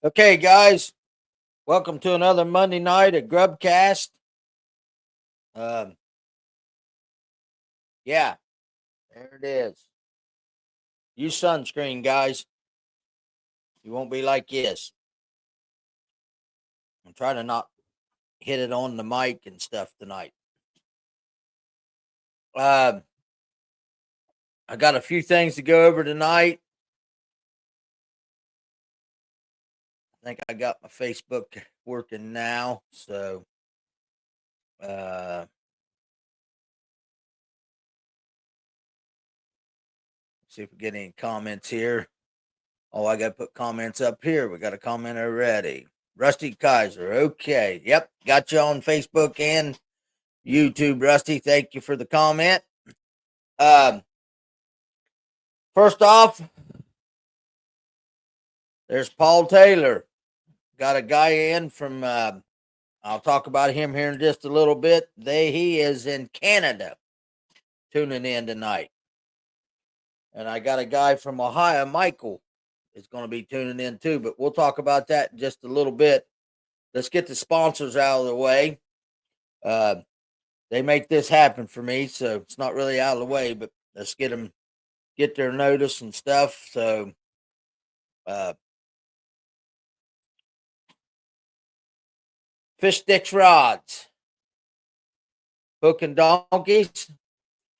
Okay, guys, welcome to another Monday night at Grubb Cast. Um, yeah, there it is. Use sunscreen, guys. You won't be like this. I'm trying to not hit it on the mic and stuff tonight. Um, I got a few things to go over tonight. I think I got my Facebook working now, so uh, see if we get any comments here. Oh, I got to put comments up here. We got a comment already. Rusty Kaiser. Okay. Yep. Got you on Facebook and YouTube, Rusty. Thank you for the comment. Um, First off, there's Paul Taylor. Got a guy in from, I'll talk about him here in just a little bit. He is in Canada tuning in tonight. And I got a guy from Ohio, Michael, is going to be tuning in too, but we'll talk about that in just a little bit. Let's get the sponsors out of the way. They make this happen for me, so it's not really out of the way, but let's get their notice and stuff. So, Fish Sticks Rods, Hook and Donkeys,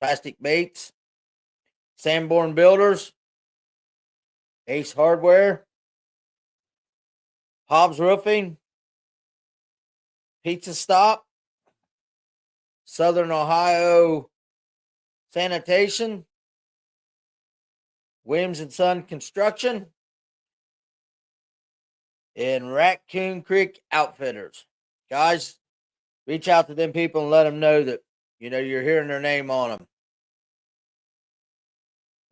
Plastic Baits, Sanborn Builders, Ace Hardware, Hobbs Roofing, Pizza Stop, Southern Ohio Sanitation, Williams and Son Construction, and Raccoon Creek Outfitters. Guys, reach out to them people and let them know that you're hearing their name on them.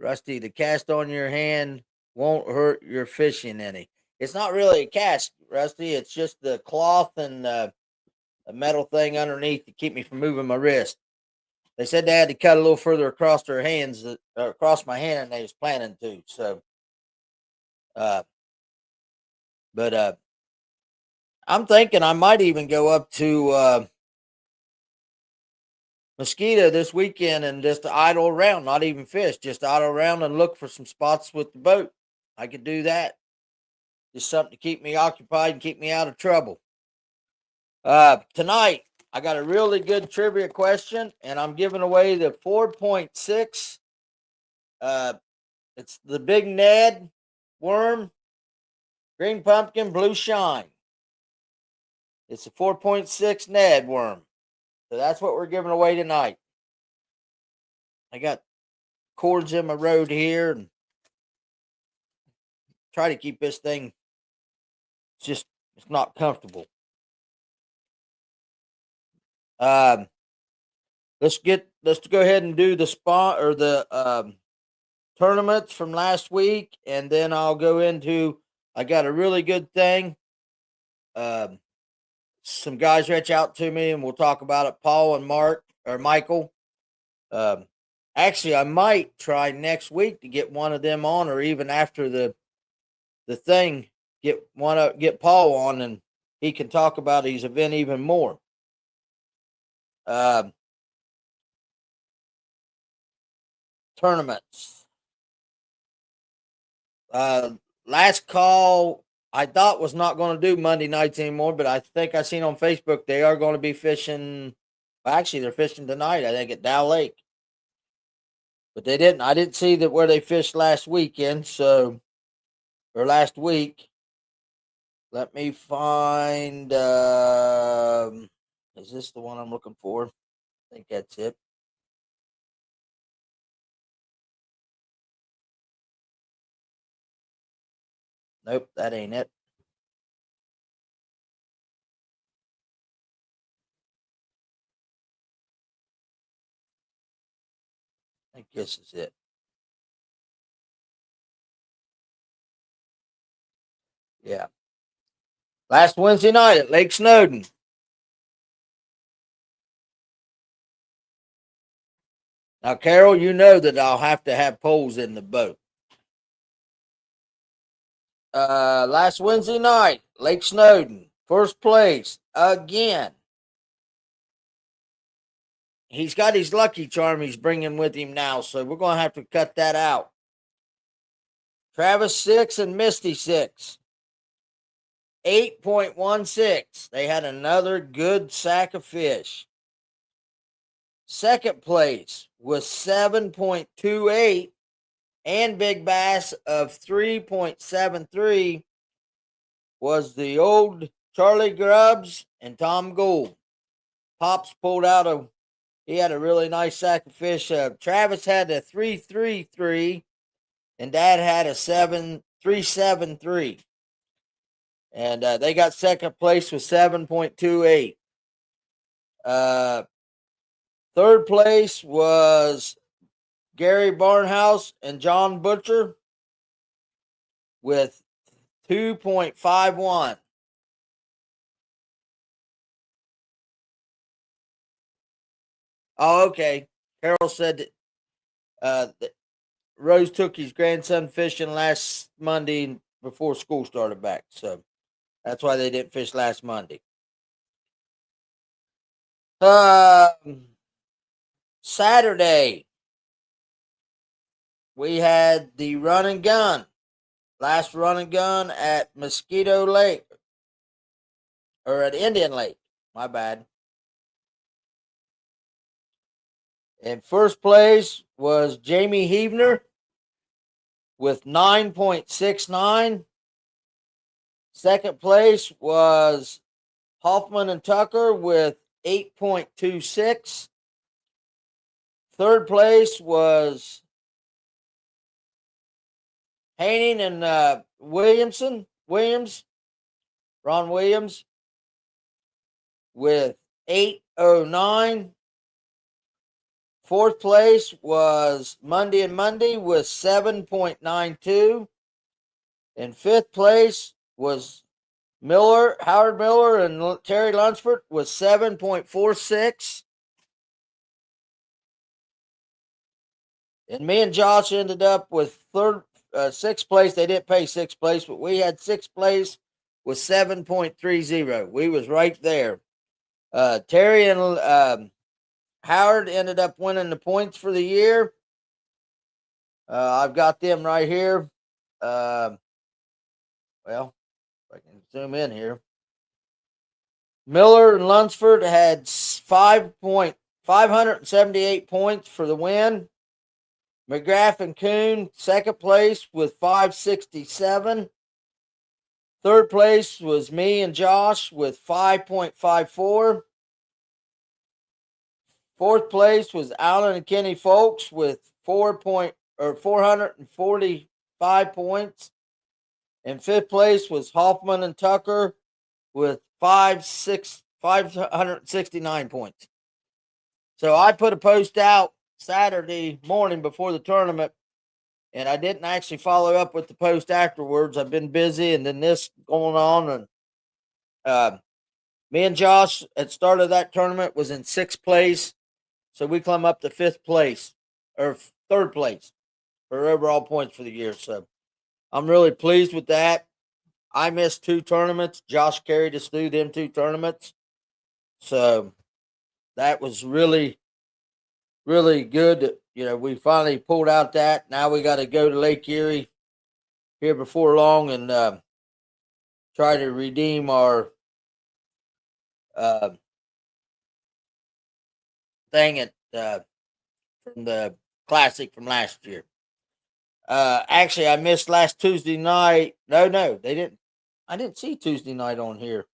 Rusty, the cast on your hand won't hurt your fishing any. It's not really a cast, Rusty. It's just the cloth and a metal thing underneath to keep me from moving my wrist. They said they had to cut a little further across their hands, across my hand, than they was planning to. So, but I'm thinking I might even go up to Mosquito this weekend and just idle around, not even fish, just idle around and look for some spots with the boat. I could do that. Just something to keep me occupied and keep me out of trouble. Tonight, I got a really good trivia question, and I'm giving away the 4.6. It's the Big Ned worm, green pumpkin, blue shine. It's a 4.6 Ned worm. So that's what we're giving away tonight. I got cords in my road here and try to keep this thing it's not comfortable. Um, let's go ahead and do the spot or the tournaments from last week, and then I'll go into. I got a really good thing. Some guys reach out to me, and we'll talk about it. Paul and Mark or Michael. Um, Actually, I might try next week to get one of them on, or even after the thing, get Paul on, and he can talk about his event even more. Tournaments. Last call I thought was not going to do Monday nights anymore, but I think I seen on Facebook they are going to be fishing. Well, actually, they're fishing tonight. I think at Dow Lake, but they didn't. I didn't see that where they fished last weekend. So or last week. Let me find. Is this the one I'm looking for? I think that's it. Nope, that ain't it. I think this is it. Yeah. Last Wednesday night at Lake Snowden. Now, Carol, you know that I'll have to have poles in the boat. Last Wednesday night, Lake Snowden, first place again. He's got his lucky charm he's bringing with him now, so we're going to have to cut that out. Travis 6 and Misty 6. 8.16. They had another good sack of fish. Second place was 7.28 and big bass of 3.73 was the old Charlie Grubbs and Tom Gould. Pops pulled out he had a really nice sack of fish. Travis had a 3.33 and Dad had a 3.73. And they got second place with 7.28. Third place was Gary Barnhouse and John Butcher with 2.51. Oh, okay. Carol said that Rose took his grandson fishing last Monday before school started back. So that's why they didn't fish last Monday. Saturday, we had the run and gun. Last run and gun at Mosquito Lake. Or at Indian Lake. My bad. In first place was Jamie Heavner with 9.69. Second place was Hoffman and Tucker with 8.26. Third place was Hanning and Ron Williams with 8.09. Fourth place was Monday and Monday with 7.92. And fifth place was Howard Miller and Terry Lunsford with 7.46. And me and Josh ended up with sixth place. They didn't pay sixth place, but we had sixth place with 7.30. We was right there. Terry and Howard ended up winning the points for the year. I've got them right here. Well, if I can zoom in here. Miller and Lunsford had 578 points for the win. McGrath and Kuhn, second place with 567. Third place was me and Josh with 5.54. Fourth place was Alan and Kenny Folks with 445 points. And fifth place was Hoffman and Tucker with 569 points. So I put a post out Saturday morning before the tournament, and I didn't actually follow up with the post afterwards. I've been busy, and then this going on, and me and Josh at start of that tournament was in sixth place, so we climb up to fifth place or third place for overall points for the year. So I'm really pleased with that. I missed two tournaments. Josh carried us through them two tournaments, so that was really, really good. We finally pulled out that. Now we got to go to Lake Erie here before long and try to redeem our thing at from the Classic from last year. Actually, I missed last Tuesday night. No, they didn't. I didn't see Tuesday night on here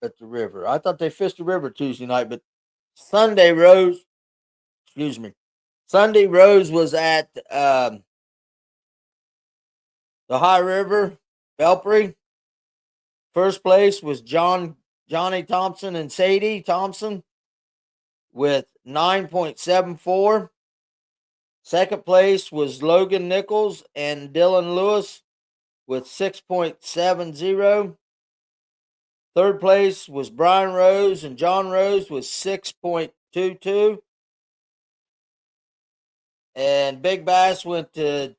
at the river. I thought they fished the river Tuesday night, but Sunday Rose was at the High River, Belpre. First place was Johnny Thompson and Sadie Thompson with 9.74. Second place was Logan Nichols and Dylan Lewis with 6.70. Third place was Brian Rose and John Rose with 6.22. And Big Bass went to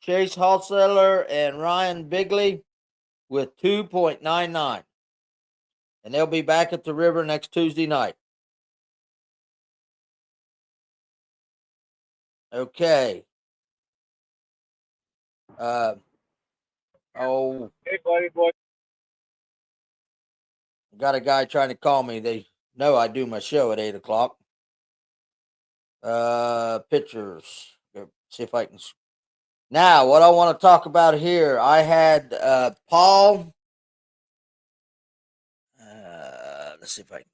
Chase Wholesaler and Ryan Bigley with 2.99. And they'll be back at the river next Tuesday night. Okay. Hey, buddy, boy. Got a guy trying to call me. They know I do my show at 8 o'clock. Pictures. See if I can. Now, what I want to talk about here, I had Paul. Let's see if I can.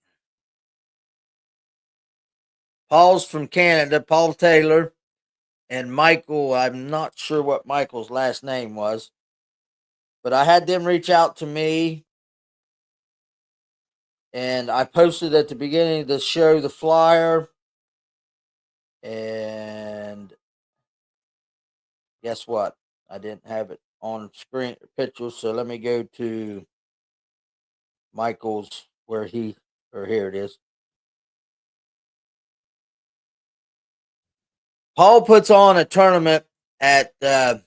Paul's from Canada, Paul Taylor, and Michael. I'm not sure what Michael's last name was, but I had them reach out to me, and I posted at the beginning of the show the flyer. And guess what? I didn't have it on screen picture, so let me go to Michael's where here it is. Paul puts on a tournament at I'm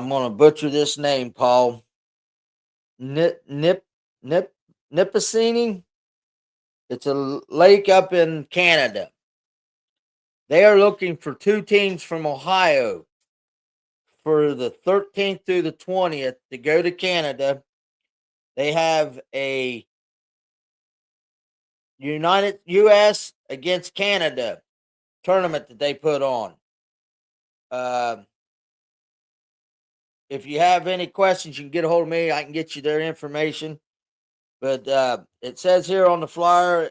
going to butcher this name, Paul. Nipissing. It's a lake up in Canada. They are looking for 2 teams from Ohio for the 13th through the 20th to go to Canada. They have a United U.S. against Canada tournament that they put on. If you have any questions, you can get a hold of me. I can get you their information. But it says here on the flyer,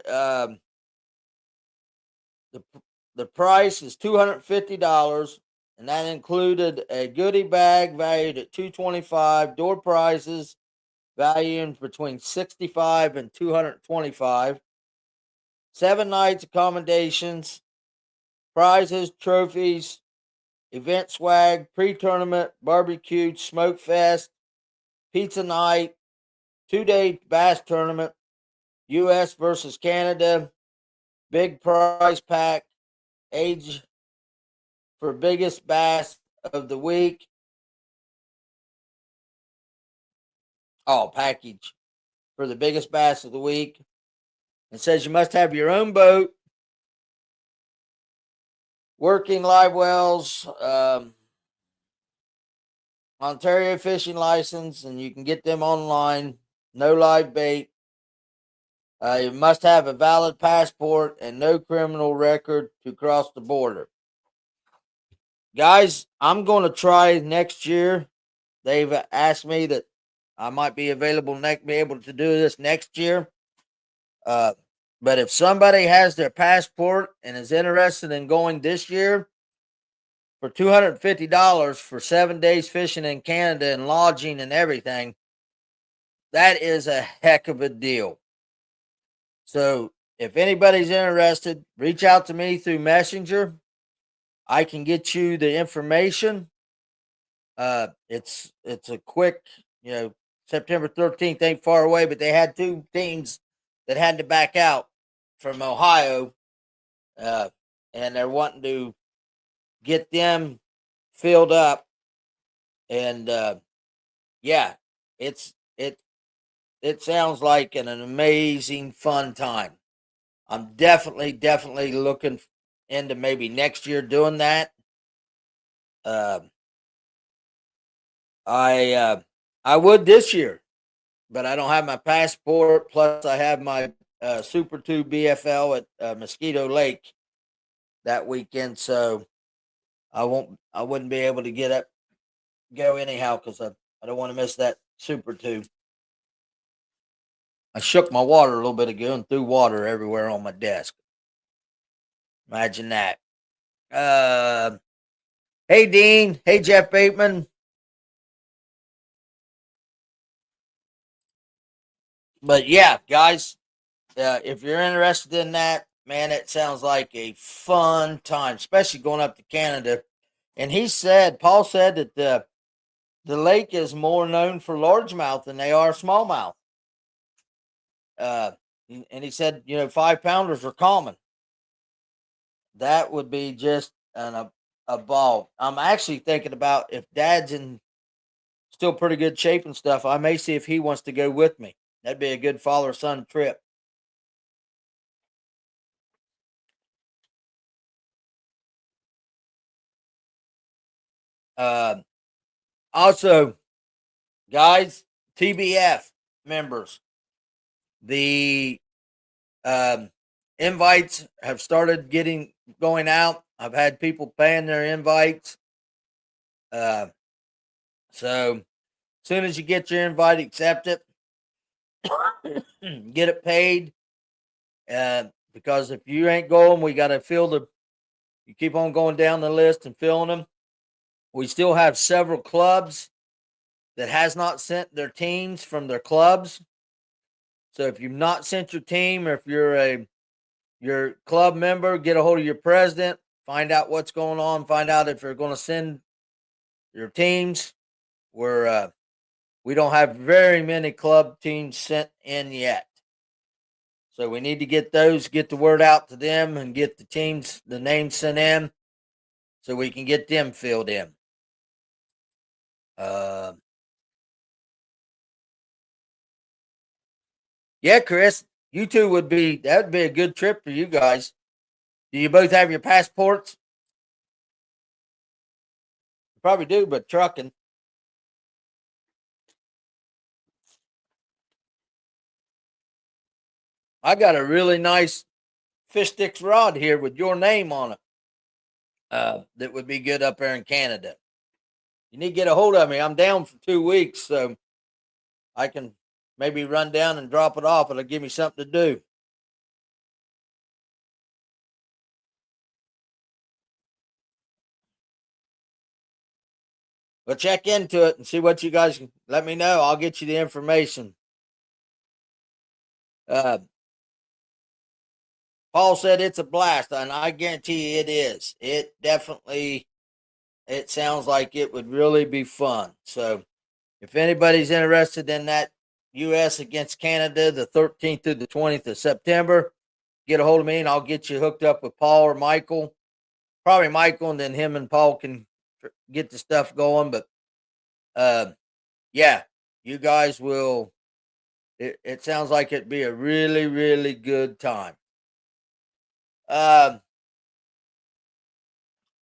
the price is $250, and that included a goodie bag valued at $225, door prizes valuing between $65 and $225, 7 nights accommodations, prizes, trophies, event swag, pre-tournament, barbecue, smoke fest, pizza night, 2-day bass tournament, U.S. versus Canada, big prize pack, age for biggest bass of the week. Oh, package for the biggest bass of the week. It says you must have your own boat, working live wells, Ontario fishing license, and you can get them online. No live bait. You must have a valid passport and no criminal record to cross the border. Guys, I'm going to try next year. They've asked me that I might be available be able to do this next year. But if somebody has their passport and is interested in going this year for $250 for 7 days fishing in Canada and lodging and everything, that is a heck of a deal. So if anybody's interested, reach out to me through Messenger. I can get you the information. It's a quick, September 13th ain't far away, but they had 2 teams that had to back out from Ohio, and they're wanting to get them filled up. And yeah, it sounds like an amazing fun time. I'm definitely looking into maybe next year doing that. I would this year, but I don't have my passport. Plus, I have my Super 2 BFL at Mosquito Lake that weekend, so I wouldn't be able to go anyhow because I don't want to miss that Super 2. I shook my water a little bit ago and threw water everywhere on my desk. Imagine that. Hey, Dean. Hey, Jeff Bateman. But yeah, guys, if you're interested in that, man, it sounds like a fun time, especially going up to Canada. And Paul said that the lake is more known for largemouth than they are smallmouth. And he said, 5-pounders are common. That would be just a ball. I'm actually thinking about if Dad's in still pretty good shape and stuff, I may see if he wants to go with me. That'd be a good father son trip. Uh, Also, guys, TBF members, the um, invites have started getting going out. I've had people paying their invites. Uh, so as soon as you get your invite, accept it, get it paid. Because if you ain't going, we got to fill the. You keep on going down the list and filling them. We still have several clubs that has not sent their teams from their clubs. So if you've not sent your team, or if you're your club member, get a hold of your president, find out what's going on, find out if they're going to send your teams. We don't have very many club teams sent in yet. So we need to get those, get the word out to them, and get the teams, the names sent in, so we can get them filled in. Yeah, Chris, you two that'd be a good trip for you guys. Do you both have your passports? You probably do, but trucking. I got a really nice fish sticks rod here with your name on it. That would be good up there in Canada. You need to get a hold of me. I'm down for 2 weeks, so I can maybe run down and drop it off. It'll give me something to do. But check into it and see what you guys can. Let me know. I'll get you the information. Uh, Paul said it's a blast, and I guarantee you it is. It definitely. It sounds like it would really be fun. So, if anybody's interested in that U.S. against Canada, the 13th through the 20th of September, get a hold of me and I'll get you hooked up with Paul or Michael. Probably Michael, and then him and Paul can get the stuff going. But yeah, you guys will. It sounds like it'd be a really, really good time. Um,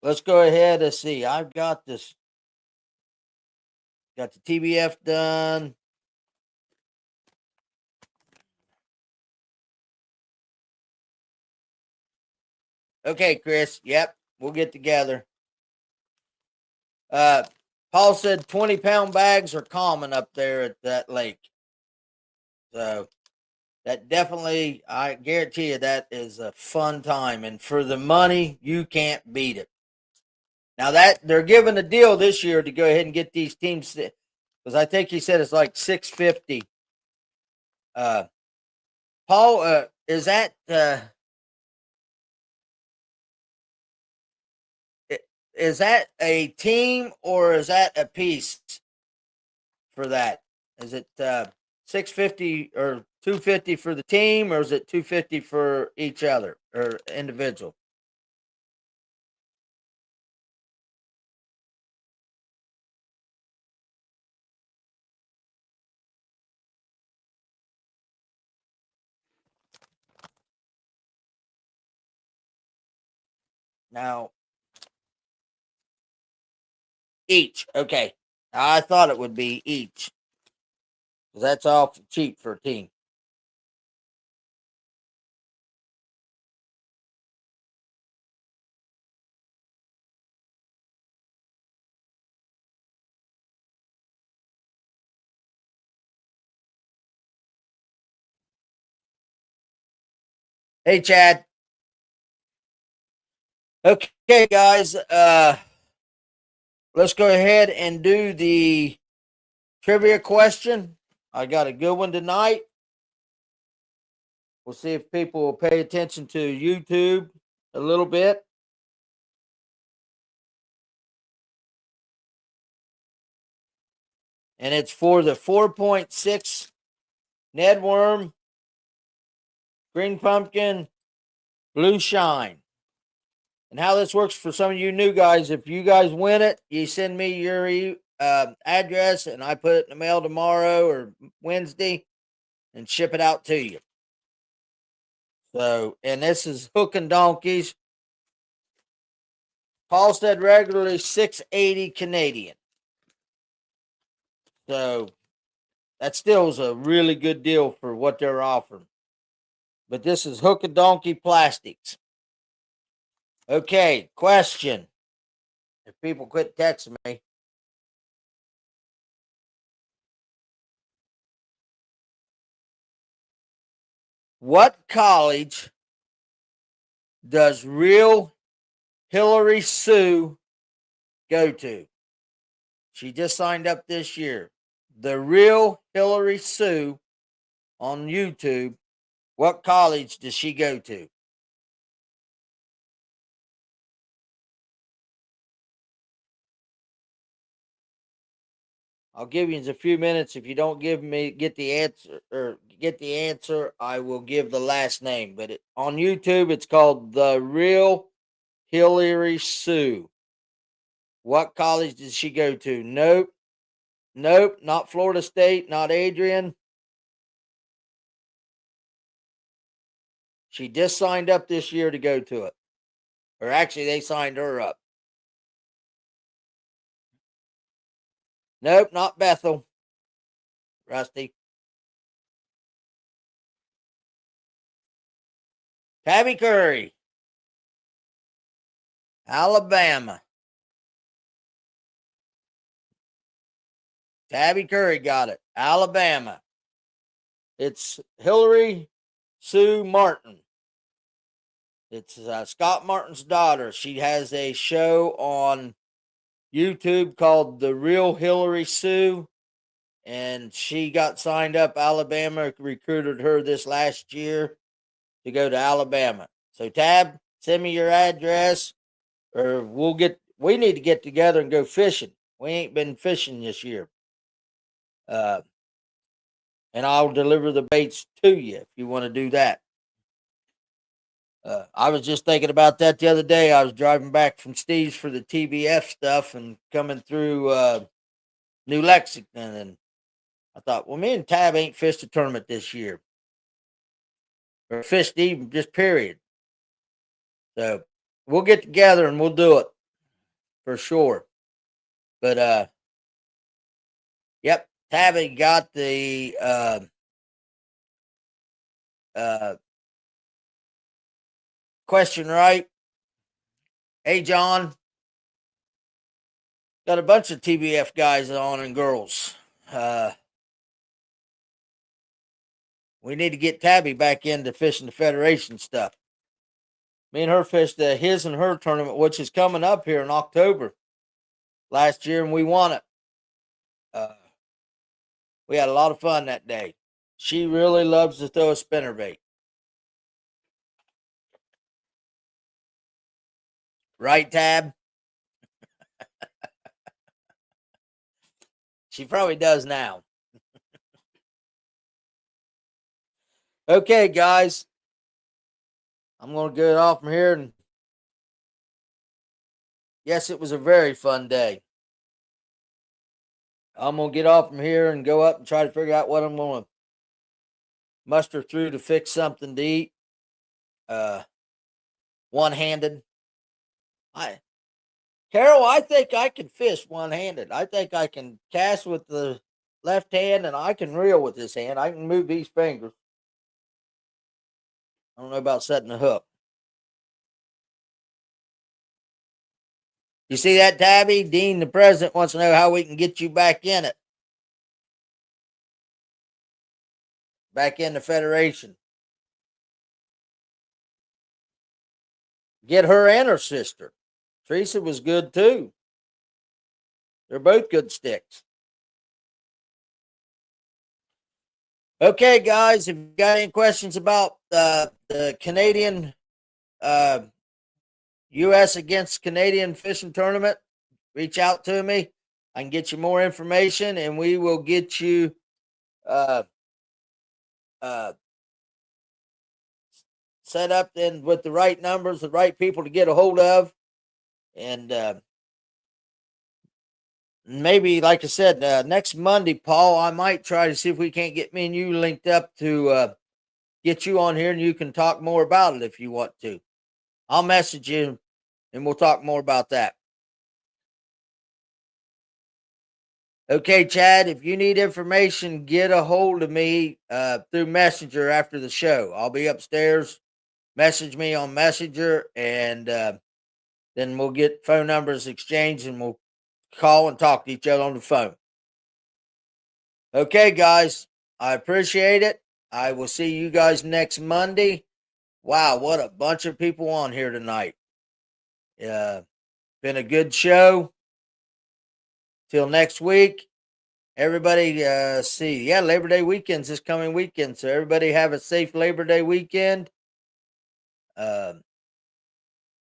let's go ahead and see. I've got this. Got the TBF done. Okay, Chris. Yep, we'll get together. Uh, Paul said 20-pound bags are common up there at that lake. So that definitely, I guarantee you, that is a fun time. And for the money, you can't beat it. Now that they're giving a deal this year to go ahead and get these teams, because I think he said it's like 650. Paul, is that is that a team or is that a piece for that? Is it 650 or 250 for the team, or is it 250 for each other or individual? Now, each. Okay. I thought it would be each. That's awful cheap for a team. Hey, Chad. Okay, guys. Let's go ahead and do the trivia question. I got a good one tonight. We'll see if people will pay attention to YouTube a little bit. And it's for the 4.6 Ned Worm, Green Pumpkin, Blue Shine. And how this works for some of you new guys, if you guys win it, you send me your address and I put it in the mail tomorrow or Wednesday and ship it out to you. So, and this is Hooking Donkeys. Paul said regularly $6.80 Canadian. So that still is a really good deal for what they're offering. But this is Hooking Donkey Plastics. Okay, question. If people quit texting me. What college does real Hillary Sue go to? She just signed up this year. The real Hillary Sue on YouTube. What college does she go to? I'll give you a few minutes. If you don't get the answer, I will give the last name. But on YouTube, it's called The Real Hillary Sue. What college did she go to? Nope, not Florida State, not Adrian. She just signed up this year to go to it. Or actually, they signed her up. Nope, not Bethel. Rusty. Tabby Curry. Alabama. Tabby Curry got it. Alabama. It's Hillary Sue Martin. It's Scott Martin's daughter. She has a show on YouTube called The Real Hillary Sue. And she got signed up. Alabama recruited her this last year to go to Alabama. So, Tab, send me your address or we need to get together and go fishing. We ain't been fishing this year. And I'll deliver the baits to you if you want to do that. I was just thinking about that the other day. I was driving back from Steve's for the TBF stuff and coming through New Lexington, and I thought, well, me and Tab ain't fished a tournament this year, or fished even just period. So we'll get together and we'll do it for sure. But yep, Tabby got the question right. Hey, John. Got a bunch of TBF guys on and girls. We need to get Tabby back into fishing the Federation stuff. Me and her fished his and her tournament, which is coming up here in October last year, and we won it. We had a lot of fun that day. She really loves to throw a spinnerbait. Right, Tab? She probably does now. Okay, guys. I'm going to get off from here. And yes, it was a very fun day. I'm going to get off from here and go up and try to figure out what I'm going to muster through to fix something to eat. One-handed. Carol, I think I can fish one-handed. I think I can cast with the left hand and I can reel with this hand. I can move these fingers. I don't know about setting a hook. You see that, Tabby? Dean, the president, wants to know how we can get you back in it. Back in the Federation. Get her and her sister. Teresa was good too. They're both good sticks. Okay, guys, if you got any questions about the Canadian U.S. against Canadian fishing tournament, reach out to me. I can get you more information, and we will get you set up then with the right numbers, the right people to get a hold of. And maybe, like I said, next Monday, Paul, I might try to see if we can't get me and you linked up to get you on here and you can talk more about it if you want to. I'll message you and we'll talk more about that. Okay, Chad, if you need information, get a hold of me through Messenger after the show. I'll be upstairs. Message me on Messenger, and then we'll get phone numbers exchanged and we'll call and talk to each other on the phone. Okay, guys, I appreciate it. I will see you guys next Monday. Wow, what a bunch of people on here tonight. Been a good show. Till next week. Everybody, see, yeah, Labor Day weekend's this coming weekend, so everybody have a safe Labor Day weekend. And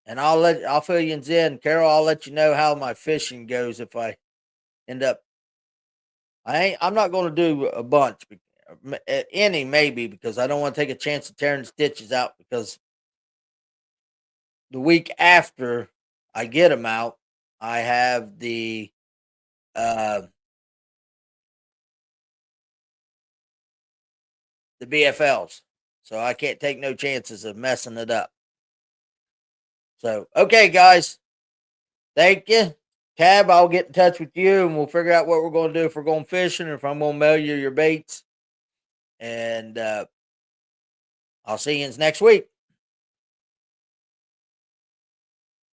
I'll fill you in. Carol, I'll let you know how my fishing goes if I end up. I'm not going to do a bunch, any maybe, because I don't want to take a chance of tearing the stitches out, because the week after I get them out, I have the BFLs. So I can't take no chances of messing it up. So, okay, guys. Thank you. Tab, I'll get in touch with you and we'll figure out what we're going to do, if we're going fishing or if I'm going to mail you your baits. And I'll see you next week.